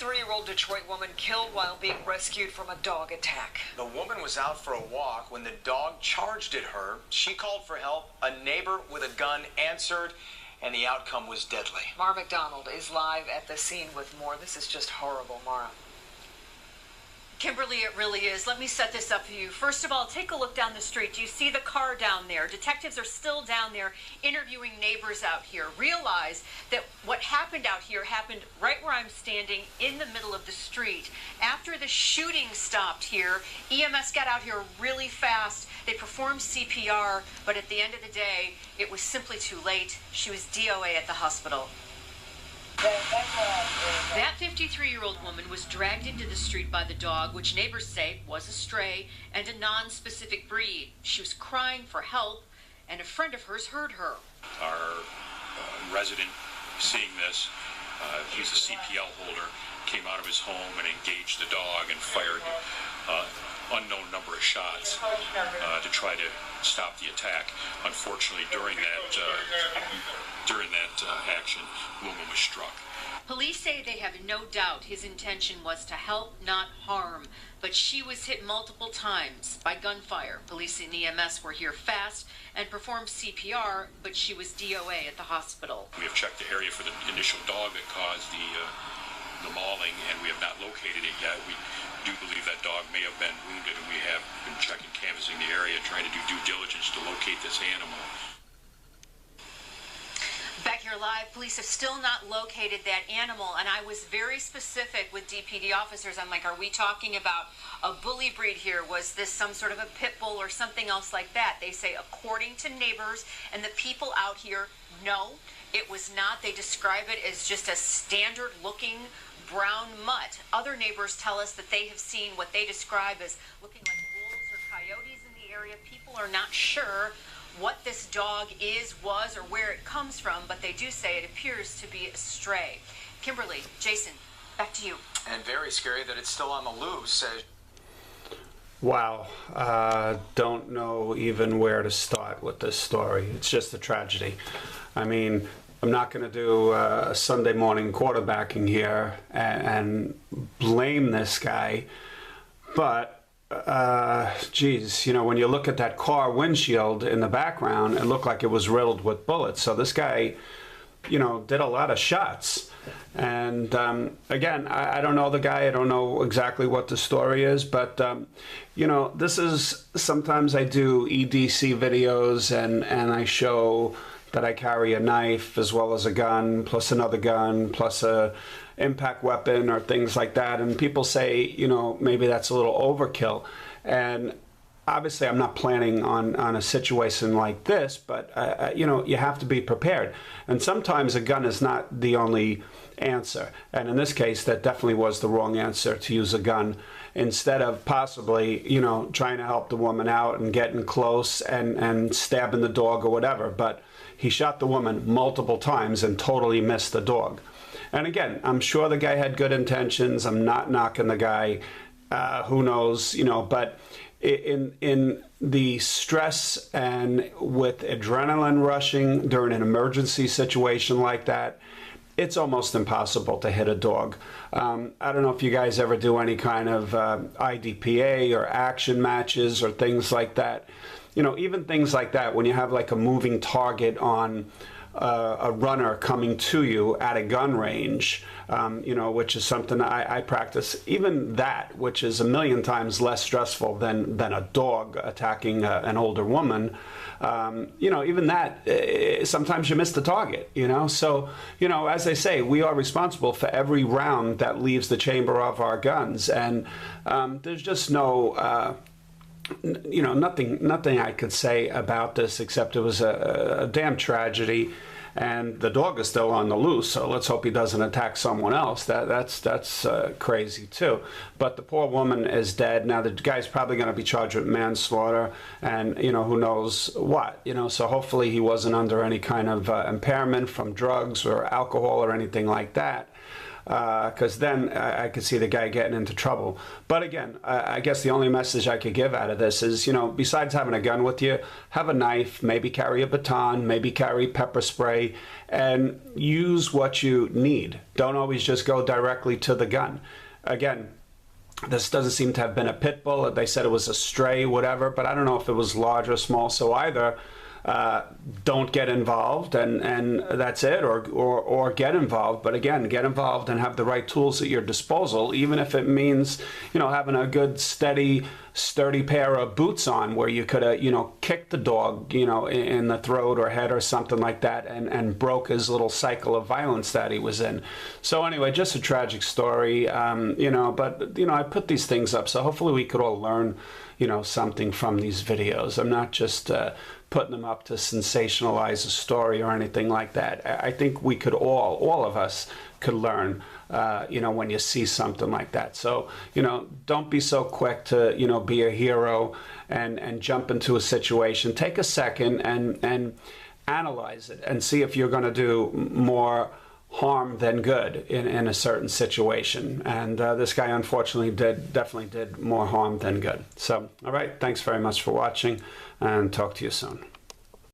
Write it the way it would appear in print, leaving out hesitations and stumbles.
53-year-old Detroit woman killed while being rescued from a dog attack. The woman was out for a walk when the dog charged at her. She called for help. A neighbor with a gun answered, and the outcome was deadly. Mara McDonald is live at the scene with more. This is just horrible, Mara. Kimberly, it really is. Let me set this up for you. First of all, take a look down the street. Do you see the car down there? Detectives are still down there interviewing neighbors out here. Realize that what happened out here happened right where I'm standing in the middle of the street. After the shooting stopped here, EMS got out here really fast. They performed CPR, but at the end of the day, it was simply too late. She was DOA at the hospital. That 53-year-old woman was dragged into the street by the dog, which neighbors say was a stray and a non-specific breed. She was crying for help, and a friend of hers heard her. Our resident, seeing this, he's a CPL holder, came out of his home and engaged the dog and fired unknown number of shots to try to stop the attack. Unfortunately, during that action, the woman was struck. Police say they have no doubt his intention was to help, not harm, but she was hit multiple times by gunfire. Police and EMS were here fast and performed CPR, but she was DOA at the hospital. We have checked the area for the initial dog that caused the mauling, and we have not located it yet. We do believe that dog may have been wounded, and we have been checking, canvassing the area, trying to do due diligence to locate this animal. Back here live, police have still not located that animal, and I was very specific with DPD officers. I'm like, are we talking about a bully breed here? Was this some sort of a pit bull or something else like that? They say, according to neighbors and the people out here, no, it was not. They describe it as just a standard-looking brown mutt. Other neighbors tell us that they have seen what they describe as looking like wolves or coyotes in the area. People are not sure what this dog is, was, or where it comes from, but they do say it appears to be a stray. Kimberly, Jason, back to you. And very scary that it's still on the loose. Wow. Don't know even where to start with this story. It's just a tragedy. I mean, I'm not going to do Sunday morning quarterbacking here and blame this guy, but geez, you know, when you look at that car windshield in the background, it looked like it was riddled with bullets. So this guy, you know, did a lot of shots. And again, I don't know the guy. I don't know exactly what the story is, but you know, this is, sometimes I do EDC videos and I show that I carry a knife as well as a gun, plus another gun, plus a impact weapon or things like that. And people say, you know, maybe that's a little overkill. And obviously I'm not planning on a situation like this, but you know, you have to be prepared. And sometimes a gun is not the only answer. And in this case, that definitely was the wrong answer, to use a gun instead of possibly, you know, trying to help the woman out and getting close and stabbing the dog or whatever. But he shot the woman multiple times and totally missed the dog. And again, I'm sure the guy had good intentions. I'm not knocking the guy. Who knows, you know, but in the stress and with adrenaline rushing during an emergency situation like that, it's almost impossible to hit a dog. I don't know if you guys ever do any kind of IDPA or action matches or things like that. You know, even things like that, when you have like a moving target on a runner coming to you at a gun range, you know, which is something I practice. Even that, which is a million times less stressful than a dog attacking an older woman, you know, even that, sometimes you miss the target, you know. So, you know, as I say, we are responsible for every round that leaves the chamber of our guns. And there's just no... you know, nothing I could say about this except it was a damn tragedy, and the dog is still on the loose. So let's hope he doesn't attack someone else. That's crazy too. But the poor woman is dead now. The guy's probably going to be charged with manslaughter, and you know, who knows what. You know, so hopefully he wasn't under any kind of impairment from drugs or alcohol or anything like that. because then I could see the guy getting into trouble. But again, I guess the only message I could give out of this is, you know, besides having a gun with you, have a knife, maybe carry a baton, maybe carry pepper spray, and use what you need. Don't always just go directly to the gun. Again, this doesn't seem to have been a pit bull. They said it was a stray, whatever, but I don't know if it was large or small. So either don't get involved and that's it, or get involved. But again, get involved and have the right tools at your disposal, even if it means, you know, having a good, steady, sturdy pair of boots on where you could have, you know, kicked the dog, you know, in the throat or head or something like that, and broke his little cycle of violence that he was in. So anyway, just a tragic story, you know, but, you know, I put these things up so hopefully we could all learn, you know, something from these videos. I'm not just putting them up to sensationalize a story or anything like that. I think we could all of us could learn, you know, when you see something like that. So, you know, don't be so quick to, you know, be a hero and jump into a situation. Take a second and analyze it and see if you're going to do more harm than good in a certain situation. And this guy unfortunately definitely did more harm than good. So, all right, thanks very much for watching, and talk to you soon.